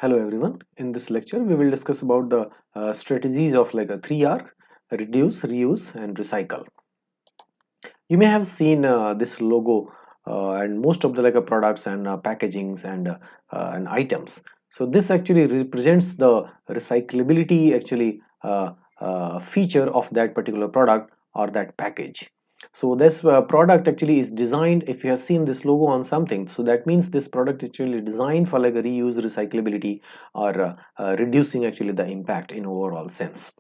Hello everyone. In this lecture, we will discuss about the strategies of like a 3R: reduce, reuse, and recycle. You may have seen this logo and most of the like products and packagings and items. So this actually represents the recyclability feature of that particular product or that package. So this product actually is designed, if you have seen this logo on something, so that means this product is actually designed for like a reuse, recyclability, or reducing actually the impact in overall sense.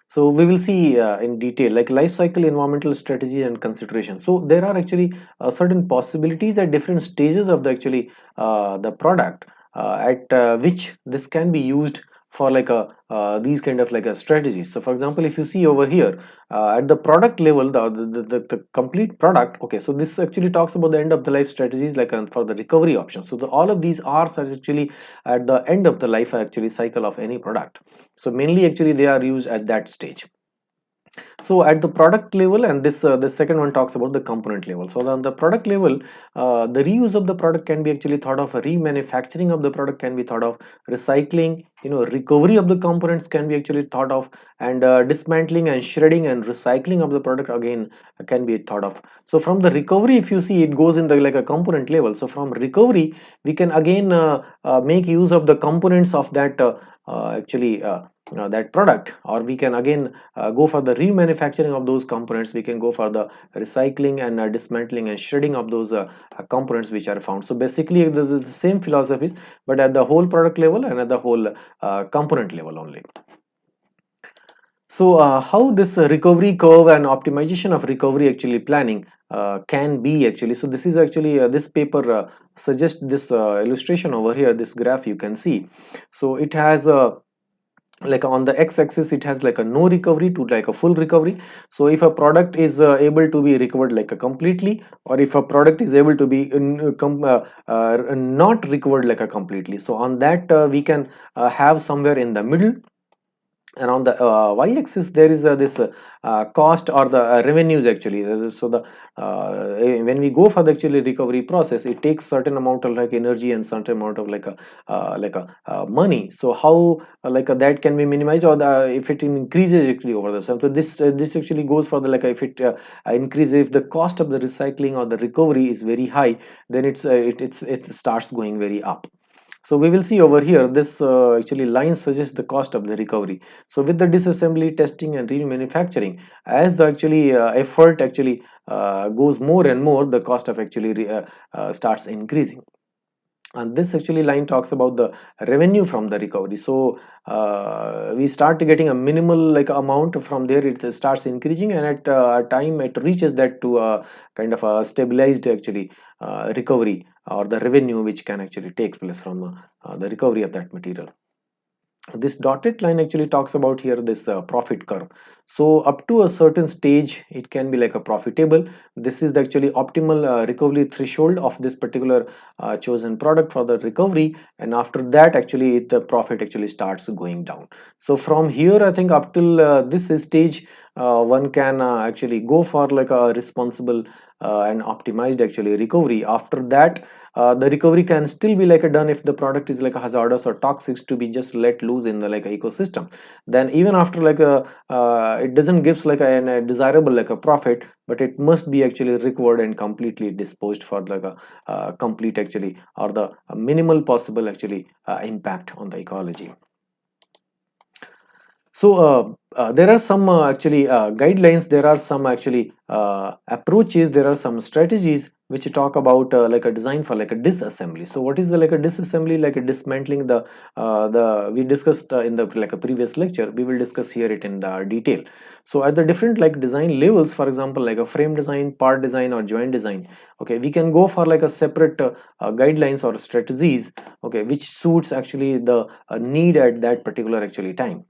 So we will see in detail like life cycle, environmental strategy, and consideration. So there are actually certain possibilities at different stages of the product at which this can be used for like a these kind of like a strategies. So for example, if you see over here at the product level, the complete product, okay, so this actually talks about the end of the life strategies like for the recovery options. So all of these are actually at the end of the life actually cycle of any product. So mainly actually they are used at that stage. So at the product level, and the second one talks about the component level. So on the product level, the reuse of the product can be actually thought of, a remanufacturing of the product can be thought of, recycling, recovery of the components can be actually thought of, and dismantling and shredding and recycling of the product again can be thought of. So from the recovery, if you see, it goes in the like a component level. So from recovery, we can again make use of the components of that that product, or we can again go for the remanufacturing of those components. We can go for the recycling and dismantling and shredding of those components which are found. So basically the same philosophies, but at the whole product level and at the whole component level only. So how this recovery curve and optimization of recovery actually planning can be actually. So this is actually this paper suggests this illustration over here, this graph you can see. So it has a like on the x-axis, it has like a no recovery to like a full recovery. So if a product is able to be recovered like a completely, or if a product is able to be not recovered like a completely, so on that we can have somewhere in the middle. And on the y-axis there is this cost or the revenues actually. So the when we go for the actually recovery process, it takes certain amount of like energy and certain amount of like a money. So how that can be minimized, or the if it increases actually over the time. So this actually goes for the like if it increases, if the cost of the recycling or the recovery is very high, then it starts going very up. So we will see over here, this actually line suggests the cost of the recovery. So with the disassembly, testing, and remanufacturing, as the actually effort actually goes more and more, the cost of actually starts increasing. And this actually line talks about the revenue from the recovery. So we start getting a minimal like amount, from there it starts increasing, and at a time it reaches that to a kind of a stabilized actually recovery or the revenue which can actually take place from the recovery of that material. This dotted line actually talks about here this profit curve. So up to a certain stage it can be like a profitable. This is the actually optimal recovery threshold of this particular chosen product for the recovery, and after that actually the profit actually starts going down. So from here I think up till this stage one can actually go for like a responsible and optimized actually recovery. After that the recovery can still be like a done if the product is like a hazardous or toxic to be just let loose in the like a ecosystem. Then even after like a it doesn't gives like a desirable like a profit, but it must be actually recovered and completely disposed for like a complete actually, or the minimal possible actually impact on the ecology. So there are some actually guidelines, there are some actually approaches, there are some strategies which talk about like a design for like a disassembly. So what is the like a disassembly? Like a dismantling the we discussed in the like a previous lecture, we will discuss here it in the detail. So at the different like design levels, for example like a frame design, part design, or joint design, okay, we can go for like a separate guidelines or strategies, okay, which suits actually the need at that particular actually time.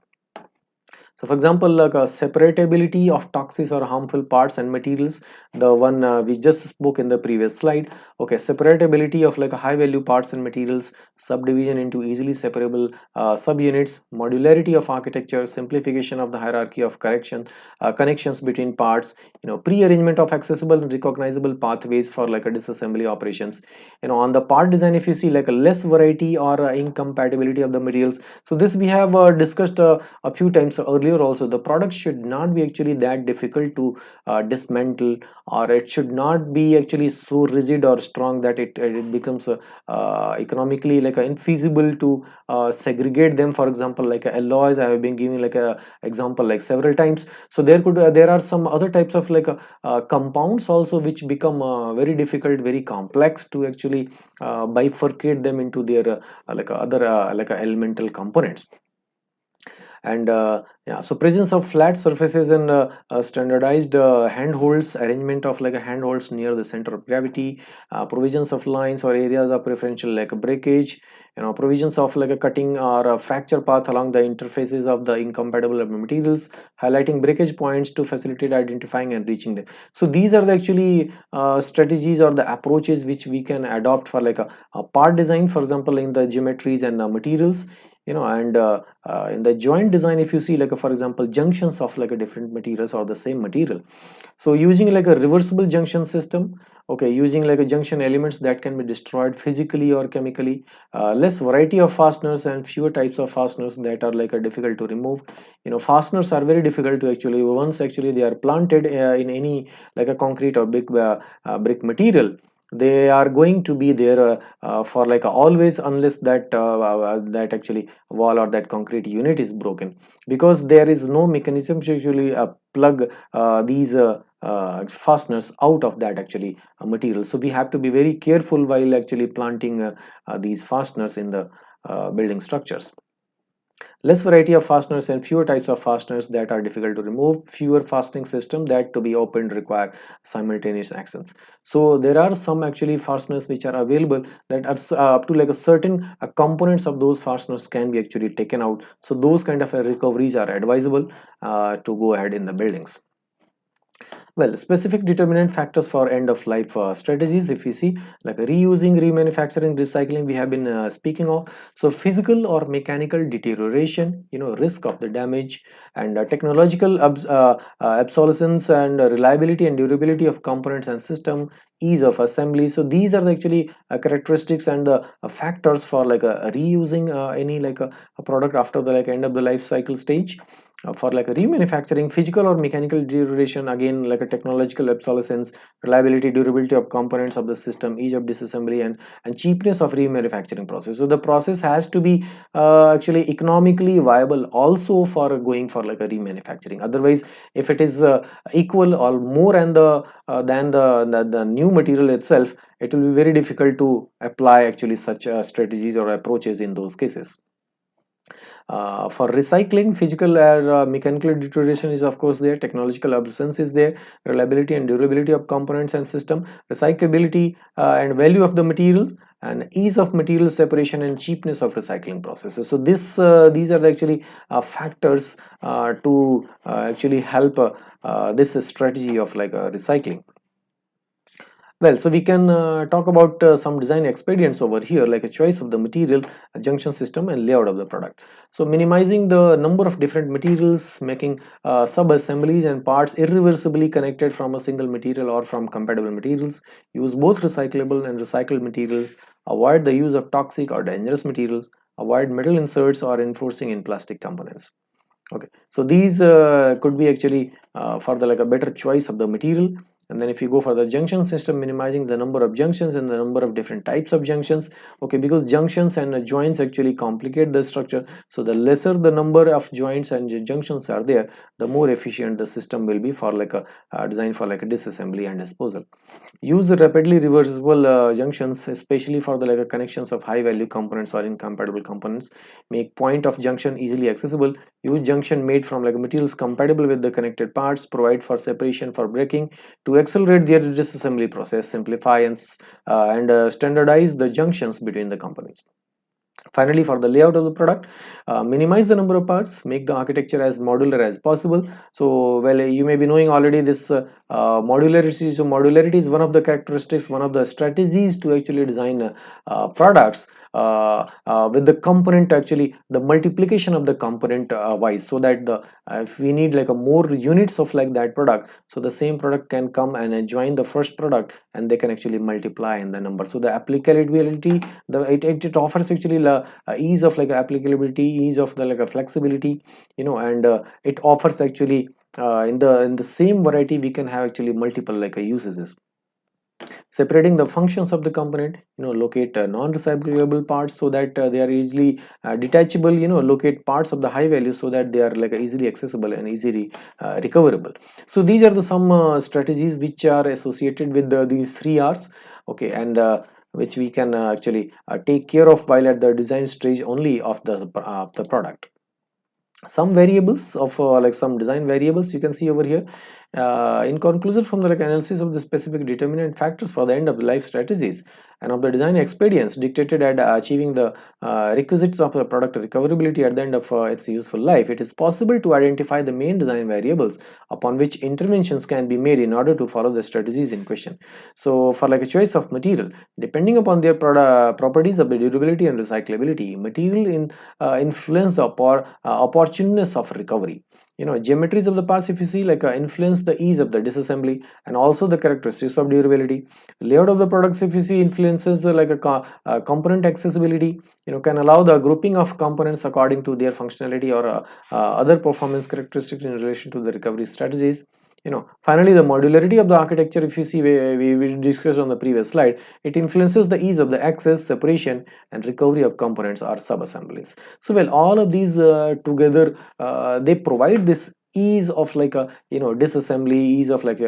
So for example, like a separability of toxic or harmful parts and materials, the one we just spoke in the previous slide. Okay, separability of like a high value parts and materials, subdivision into easily separable subunits, modularity of architecture, simplification of the hierarchy of connections between parts, pre-arrangement of accessible and recognizable pathways for like a disassembly operations. On the part design, if you see like a less variety or incompatibility of the materials. So this we have discussed a few times earlier also. The product should not be actually that difficult to dismantle, or it should not be actually so rigid or strong that it becomes economically like infeasible to segregate them. For example, like alloys, I have been giving like a example like several times. So there are some other types of like compounds also which become very difficult, very complex to actually bifurcate them into their like other like elemental components. And yeah, so presence of flat surfaces and standardized handholds, arrangement of like a handholds near the center of gravity, provisions of lines or areas of preferential like a breakage, provisions of like a cutting or a fracture path along the interfaces of the incompatible materials, highlighting breakage points to facilitate identifying and reaching them. So these are the actually strategies or the approaches which we can adopt for like a part design, for example in the geometries and materials. And in the joint design, if you see like for example junctions of like a different materials or the same material, so using like a reversible junction system, okay, using like a junction elements that can be destroyed physically or chemically, less variety of fasteners and fewer types of fasteners that are like a difficult to remove. Fasteners are very difficult to actually, once actually they are planted in any like a concrete or brick material, they are going to be there for like always, unless that actually wall or that concrete unit is broken, because there is no mechanism to actually plug these fasteners out of that actually material. So we have to be very careful while actually planting these fasteners in the building structures. Less variety of fasteners and fewer types of fasteners that are difficult to remove, fewer fastening system that to be opened require simultaneous actions. So there are some actually fasteners which are available that are up to like a certain components of those fasteners can be actually taken out. So those kind of recoveries are advisable to go ahead in the buildings. Well, specific determinant factors for end of life strategies, if we see like reusing, remanufacturing, recycling, we have been speaking of. So physical or mechanical deterioration, risk of the damage, and technological obsolescence, and reliability and durability of components and system, ease of assembly. So these are the actually characteristics and factors for like reusing any like a product after the like end of the life cycle stage. For like a remanufacturing, physical or mechanical deterioration, again like a technological obsolescence, reliability, durability of components of the system, ease of disassembly, and cheapness of remanufacturing process. So the process has to be actually economically viable also for going for like a remanufacturing. Otherwise, if it is equal or more and than the new material itself, it will be very difficult to apply actually such strategies or approaches in those cases. For recycling, physical or mechanical deterioration is of course there, technological obsolescence is there, reliability and durability of components and system, recyclability and value of the materials, and ease of material separation and cheapness of recycling processes. So these are the actually factors to actually help this strategy of like recycling. Well, so we can talk about some design expedients over here, like a choice of the material, a junction system, and layout of the product. So minimizing the number of different materials, making sub-assemblies and parts irreversibly connected from a single material or from compatible materials, use both recyclable and recycled materials, avoid the use of toxic or dangerous materials, avoid metal inserts or enforcing in plastic components. Okay, so these could be actually for the like a better choice of the material. And then if you go for the junction system, minimizing the number of junctions and the number of different types of junctions. Okay, because junctions and joints actually complicate the structure, so the lesser the number of joints and junctions are there, the more efficient the system will be for like a design for like a disassembly and disposal. Use the rapidly reversible junctions, especially for the like connections of high value components or incompatible components. Make point of junction easily accessible. Use junction made from like materials compatible with the connected parts. Provide for separation for braking to accelerate their disassembly process. Simplify and standardize the junctions between the components. Finally, for the layout of the product, minimize the number of parts, make the architecture as modular as possible. So, well, you may be knowing already this modularity. So, modularity is one of the characteristics, one of the strategies to actually design products with the component, actually the multiplication of the component wise, so that the if we need like a more units of like that product, so the same product can come and join the first product, and they can actually multiply in the number. So the applicability, it offers actually ease of like applicability, ease of the like a flexibility, and it offers actually in the same variety we can have actually multiple like uses. Separating the functions of the component, locate non-recyclable parts so that they are easily detachable, locate parts of the high value so that they are like easily accessible and easily recoverable. So these are the some strategies which are associated with these three R's, okay, and which we can actually take care of while at the design stage only of the product. Some variables of like some design variables you can see over here. In conclusion, from the like analysis of the specific determinant factors for the end of the life strategies and of the design experience dictated at achieving the requisites of the product recoverability at the end of its useful life, it is possible to identify the main design variables upon which interventions can be made in order to follow the strategies in question. So for like a choice of material, depending upon their properties of the durability and recyclability, material influence the opportuneness of recovery. Geometries of the parts, if you see, like influence the ease of the disassembly and also the characteristics of durability. Layout of the products, if you see, influences the like component accessibility. Can allow the grouping of components according to their functionality or other performance characteristics in relation to the recovery strategies. Finally, the modularity of the architecture, if you see, we discussed on the previous slide, it influences the ease of the access, separation and recovery of components or sub-assemblies. So well, all of these together, they provide this ease of like a disassembly, ease of like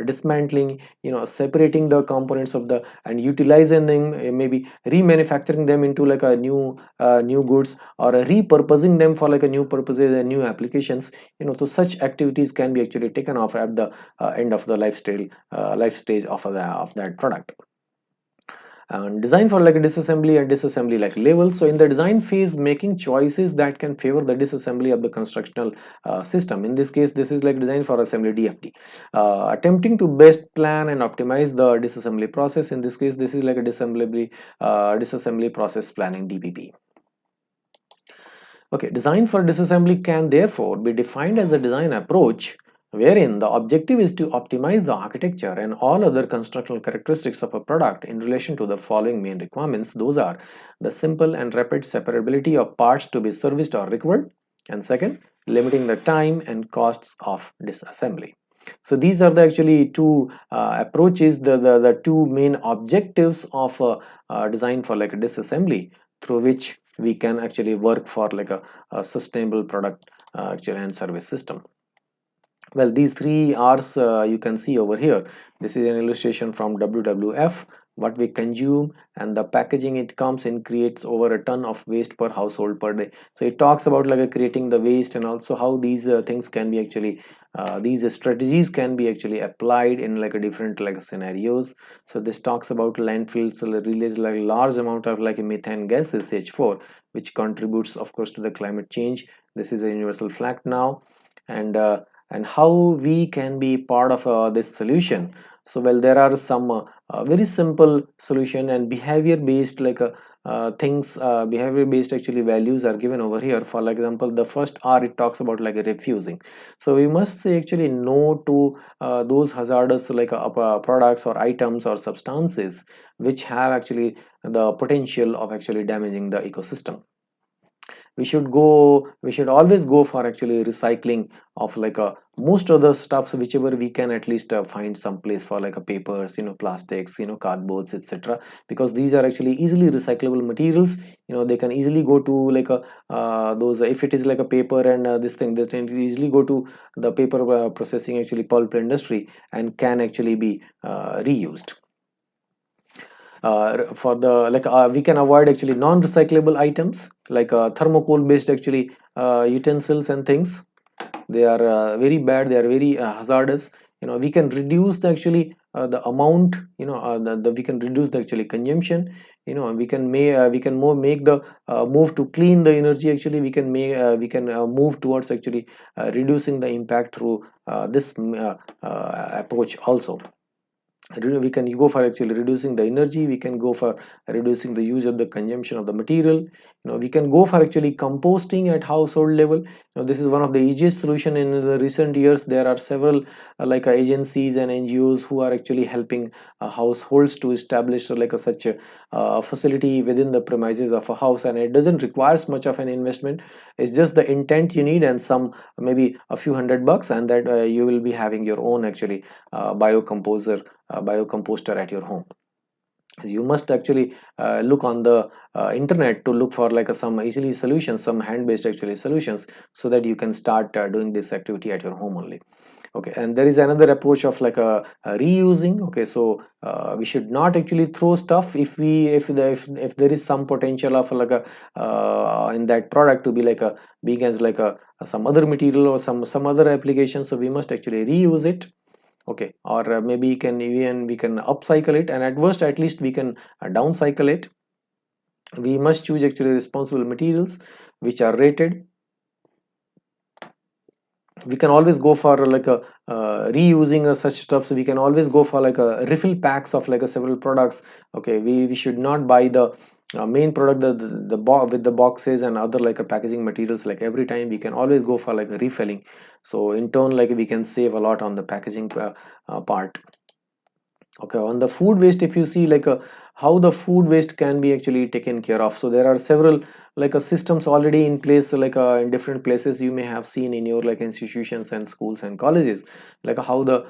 dismantling, separating the components of the and utilizing them, maybe remanufacturing them into like a new goods, or repurposing them for like a new purposes and new applications. So such activities can be actually taken off at the end of the life stage of that product. And design for like a disassembly and disassembly like level. So in the design phase, making choices that can favor the disassembly of the constructional system. In this case, this is like design for assembly, DFD. Attempting to best plan and optimize the disassembly process. In this case, this is like a disassembly process planning, DPP. Okay, design for disassembly can therefore be defined as a design approach wherein the objective is to optimize the architecture and all other constructional characteristics of a product in relation to the following main requirements. Those are the simple and rapid separability of parts to be serviced or recovered, and second, limiting the time and costs of disassembly. So these are the actually two approaches, the two main objectives of design for like a disassembly, through which we can actually work for like a sustainable product actually and service system. Well, these three R's you can see over here. This is an illustration from WWF. What we consume and the packaging it comes in creates over a ton of waste per household per day. So it talks about like creating the waste, and also how these things can be actually these strategies can be actually applied in like a different like scenarios. So this talks about landfills release like large amount of like methane gases, CH4, which contributes of course to the climate change. This is a universal fact now. And how we can be part of this solution. So well, there are some very simple solution and behavior based like things, behavior based actually values are given over here. For like example, the first R, it talks about like refusing. So we must say actually no to those hazardous like products or items or substances which have actually the potential of actually damaging the ecosystem. We should always go for actually recycling of like most of the stuffs whichever we can at least find some place for like a papers, plastics, cardboards, etc., because these are actually easily recyclable materials. They can easily go to like a those, if it is like a paper and this thing, that can easily go to the paper processing actually pulp industry and can actually be reused. For the like we can avoid actually non-recyclable items like thermocol based actually utensils and things. They are very bad, they are very hazardous. We can reduce the actually the amount, we can reduce the actually consumption, we can more make the move to clean the energy. Actually we can move towards actually reducing the impact through this approach also. We can go for actually reducing the energy, we can go for reducing the use of the consumption of the material, we can go for actually composting at household level. This is one of the easiest solution. In the recent years there are several agencies and NGOs who are actually helping households to establish such a facility within the premises of a house, and it doesn't require much of an investment. It's just the intent you need and some maybe a few $100, and that you will be having your own actually biocomposter at your home. You must actually look on the internet to look for some easily solutions, some hand-based actually solutions, so that you can start doing this activity at your home only. Okay, and there is another approach of a reusing. Okay, so we should not actually throw stuff if there is some potential of in that product to be being as some other material or some other application, so we must actually reuse it. Okay, or maybe we can upcycle it, and at worst at least we can downcycle it. We must choose actually responsible materials which are rated. We can always go for reusing such stuff, so we can always go for a refill packs of several products. Okay, we should not buy the main product, with the boxes and other packaging materials every time. We can always go for refilling, so in turn we can save a lot on the packaging part. Okay, on the food waste, if you see how the food waste can be actually taken care of, so there are several systems already in place, in different places. You may have seen in your institutions and schools and colleges how the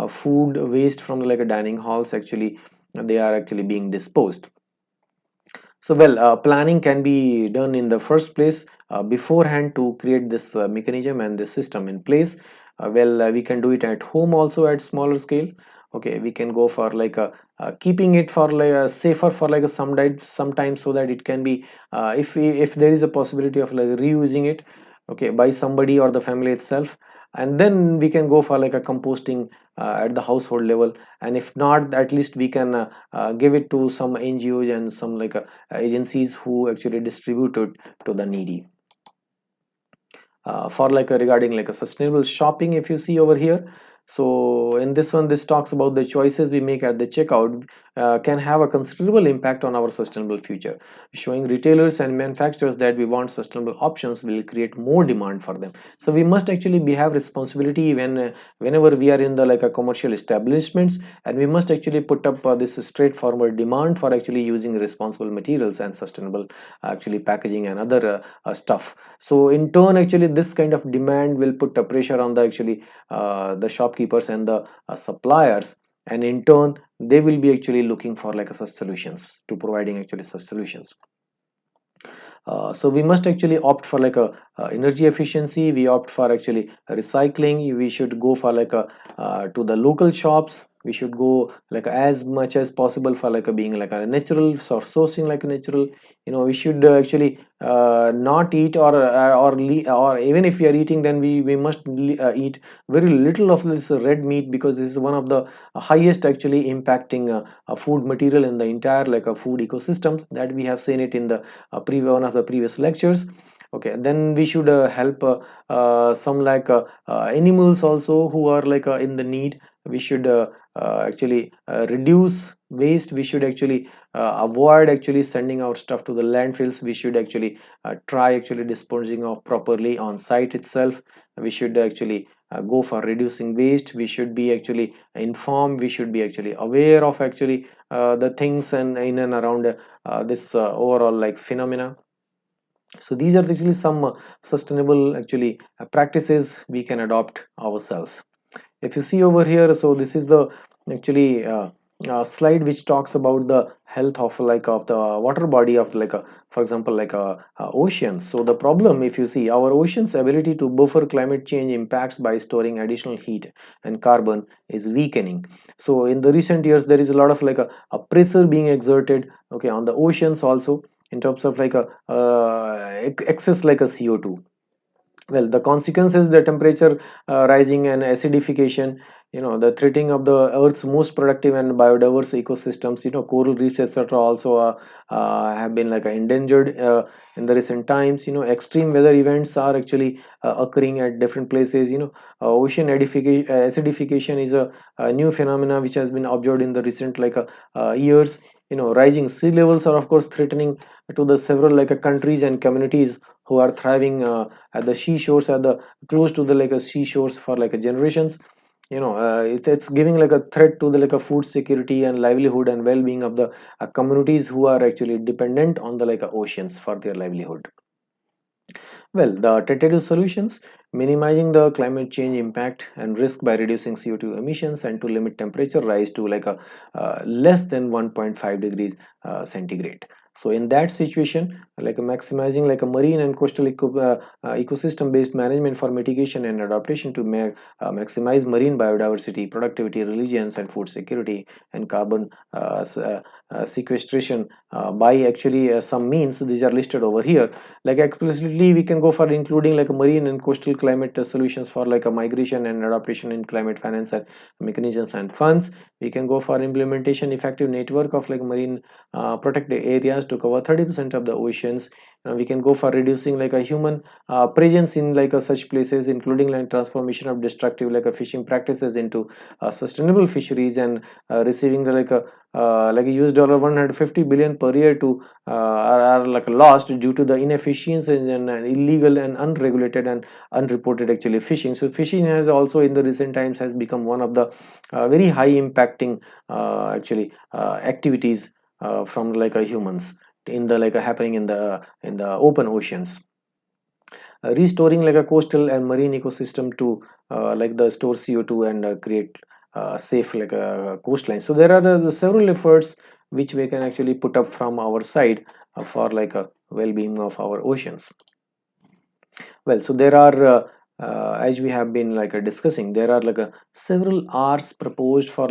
food waste from dining halls actually they are actually being disposed. So well, planning can be done in the first place beforehand to create this mechanism and this system in place. We can do it at home also at smaller scale. Okay, we can go for keeping it for safer for sometimes, so that it can be if there is a possibility of reusing it, okay, by somebody or the family itself, and then we can go for a composting at the household level. And if not, at least we can give it to some NGOs and some agencies who actually distribute it to the needy. For regarding a sustainable shopping, if you see over here, so in this one, this talks about the choices we make at the checkout can have a considerable impact on our sustainable future. Showing retailers and manufacturers that we want sustainable options will create more demand for them. So we must actually have responsibility whenever we are in the a commercial establishments, and we must actually put up this straightforward demand for actually using responsible materials and sustainable actually packaging and other stuff. So in turn, actually this kind of demand will put a pressure on the actually the shopkeepers and the suppliers, and in turn they will be actually looking for such solutions to providing actually such solutions. So we must actually opt for energy efficiency. We opt for actually recycling. We should go for to the local shops. We should go as much as possible for being a natural or sourcing natural. We should actually not eat or even if we are eating, then we must eat very little of this red meat, because this is one of the highest actually impacting food material in the entire food ecosystems, that we have seen it in the one of the previous lectures. Okay, then we should help some animals also who are in the need. We should actually reduce waste. We should actually avoid actually sending our stuff to the landfills. We should actually try actually disposing of properly on site itself. We should actually go for reducing waste. We should be actually informed. We should be actually aware of actually the things and in and around this overall phenomena. So these are actually some sustainable actually practices we can adopt ourselves. If you see over here, so this is the actually slide which talks about the health of of the water body of for example oceans. So the problem, if you see, our oceans ability to buffer climate change impacts by storing additional heat and carbon is weakening. So in the recent years there is a lot of a pressure being exerted, okay, on the oceans also, in terms of excess a CO2. Well, the consequence is the temperature rising and acidification, the threatening of the earth's most productive and biodiverse ecosystems, coral reefs, etc., also have been like endangered in the recent times. Extreme weather events are actually occurring at different places. Ocean acidification is a new phenomena which has been observed in the recent years. Rising sea levels are of course threatening to the several countries and communities who are thriving at the seashores, at the close to the seashores for generations. It's giving a threat to the food security and livelihood and well-being of the communities who are actually dependent on the oceans for their livelihood. Well, the tentative solutions: minimizing the climate change impact and risk by reducing CO2 emissions, and to limit temperature rise to less than 1.5 degrees centigrade. So in that situation, maximizing a marine and coastal ecosystem based management for mitigation and adaptation to maximize marine biodiversity, productivity, resilience, and food security, and carbon sequestration by actually some means. These are listed over here. Explicitly we can go for including marine and coastal climate solutions for a migration and adaptation in climate finance and mechanisms and funds. We can go for implementation effective network of marine protected areas to cover 30% of the oceans. We can go for reducing a human presence in such places, including transformation of destructive fishing practices into sustainable fisheries, and receiving the US dollar 150 billion per year to are lost due to the inefficiencies and illegal and unregulated and unreported actually fishing. So fishing has also in the recent times has become one of the very high impacting actually activities from humans in the happening in the open oceans. Restoring a coastal and marine ecosystem to the store CO2 and create safe coastline. So there are several efforts which we can actually put up from our side for a well-being of our oceans. Well, so there are as we have been discussing, there are several R's proposed for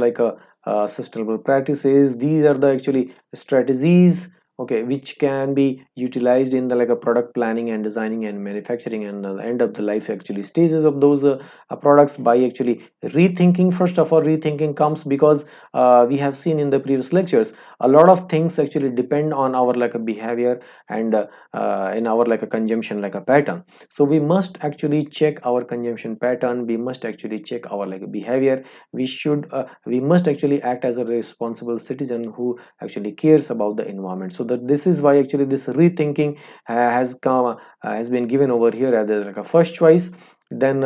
sustainable practices. These are the actually strategies, okay, which can be utilized in the product planning and designing and manufacturing and the end of the life actually stages of those products, by actually rethinking. First of all, rethinking comes because we have seen in the previous lectures a lot of things actually depend on our behavior and in our consumption pattern. So we must actually check our consumption pattern, we must actually check our behavior. We must actually act as a responsible citizen who actually cares about the environment. So that this is why actually this rethinking has been given over here as a first choice. Then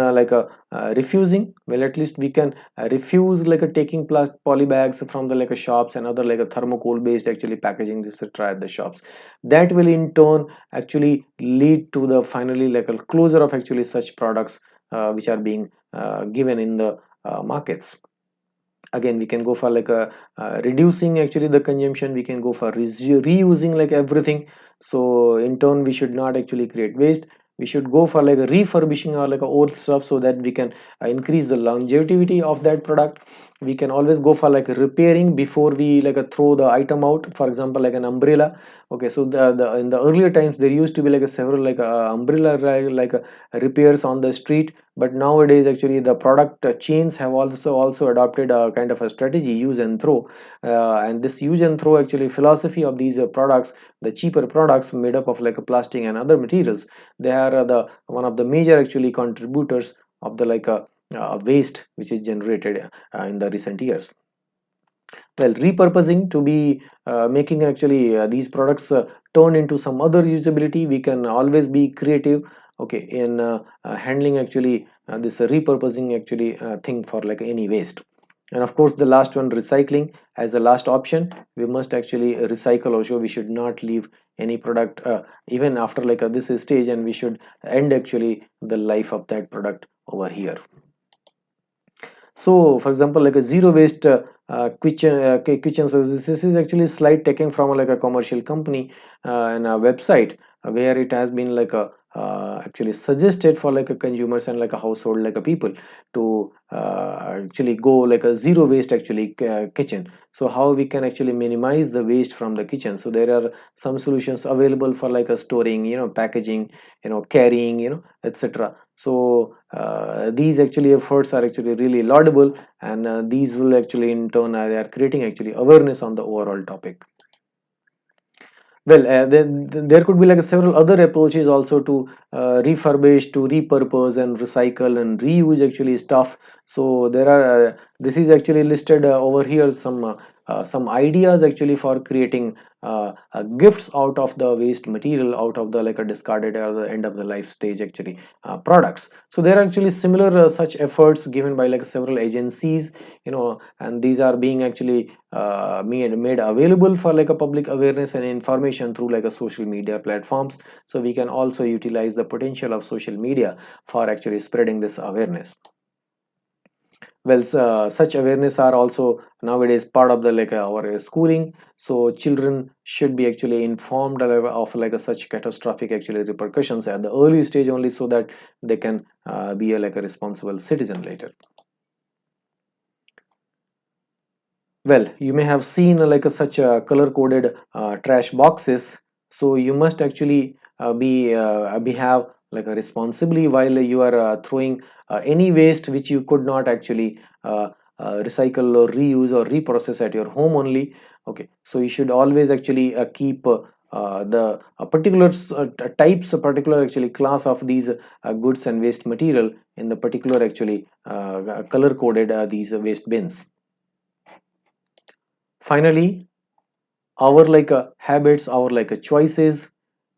refusing, well, at least we can refuse taking poly bags from the shops and other thermocol based actually packaging, etc. at the shops. That will in turn actually lead to the finally a closure of actually such products which are being given in the markets. Again, we can go for reducing actually the consumption, we can go for reusing everything. So in turn we should not actually create waste. We should go for refurbishing our old stuff so that we can increase the longevity of that product. We can always go for repairing before we throw the item out. For example, an umbrella. Okay, so the in the earlier times there used to be several umbrella repairs on the street, but nowadays actually the product chains have also adopted a kind of a strategy, use and throw. And this use and throw actually philosophy of these products, the cheaper products made up of plastic and other materials, they are the one of the major actually contributors of the waste which is generated in the recent years. Well, repurposing to be making actually these products turn into some other usability. We can always be creative, okay, in handling actually this repurposing actually thing for any waste. And of course the last one, recycling as the last option. We must actually recycle also. We should not leave any product even after this stage, and we should end actually the life of that product over here. So for example, a zero waste kitchen service. This is actually slide taken from a commercial company and a website where it has been actually suggested for like a consumers and like a household like a people to actually go like a zero waste actually kitchen. So how we can actually minimize the waste from the kitchen? So there are some solutions available for like a storing, packaging, carrying, etc. So these actually efforts are actually really laudable, and these will actually in turn they are creating actually awareness on the overall topic. Well, there could be like several other approaches also to refurbish, to repurpose and recycle and reuse actually stuff. So there are this is actually listed over here, some ideas actually for creating gifts out of the waste material, out of the like a discarded or the end of the life stage actually products. So there are actually similar such efforts given by like several agencies, and these are being actually made available for like a public awareness and information through like a social media platforms. So we can also utilize the potential of social media for actually spreading this awareness. Well, such awareness are also nowadays part of the like our schooling. So children should be actually informed of like a such catastrophic actually repercussions at the early stage only, so that they can be like a responsible citizen later. Well, you may have seen like such color coded trash boxes. So you must actually be have like a responsibly while you are throwing any waste which you could not actually recycle or reuse or reprocess at your home only. Okay, so you should always actually keep the particular types, a particular actually class of these goods and waste material in the particular actually color coded these waste bins. Finally, our like habits, our like choices,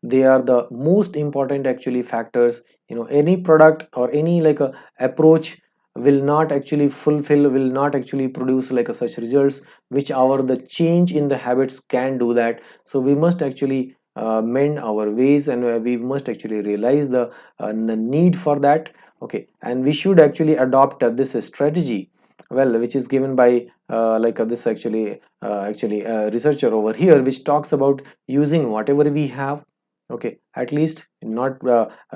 they are the most important actually factors. Any product or any like a approach will not actually fulfill, will not actually produce like a such results which our the change in the habits can do that. So we must actually mend our ways, and we must actually realize the need for that. Okay, and we should actually adopt this strategy, well, which is given by this actually researcher over here, which talks about using whatever we have. Okay, at least not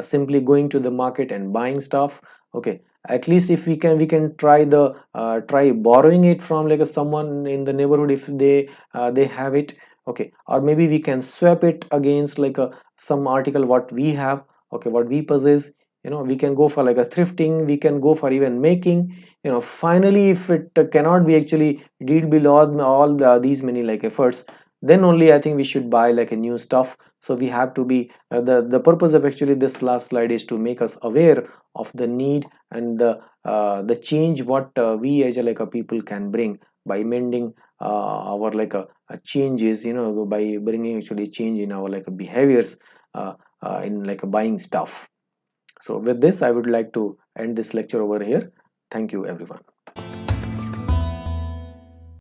simply going to the market and buying stuff. Okay, at least if we can try borrowing it from like someone in the neighborhood if they have it. Okay, or maybe we can swap it against like some article what we have, okay, what we possess. We can go for like a thrifting, we can go for even making. Finally, if it cannot be actually did below all these many like efforts, then only I think we should buy like a new stuff. So we have to be the purpose of actually this last slide is to make us aware of the need and the change what we as like a people can bring by mending our like a changes, by bringing actually change in our like behaviors in like buying stuff. So with this, I would like to end this lecture over here. Thank you, everyone.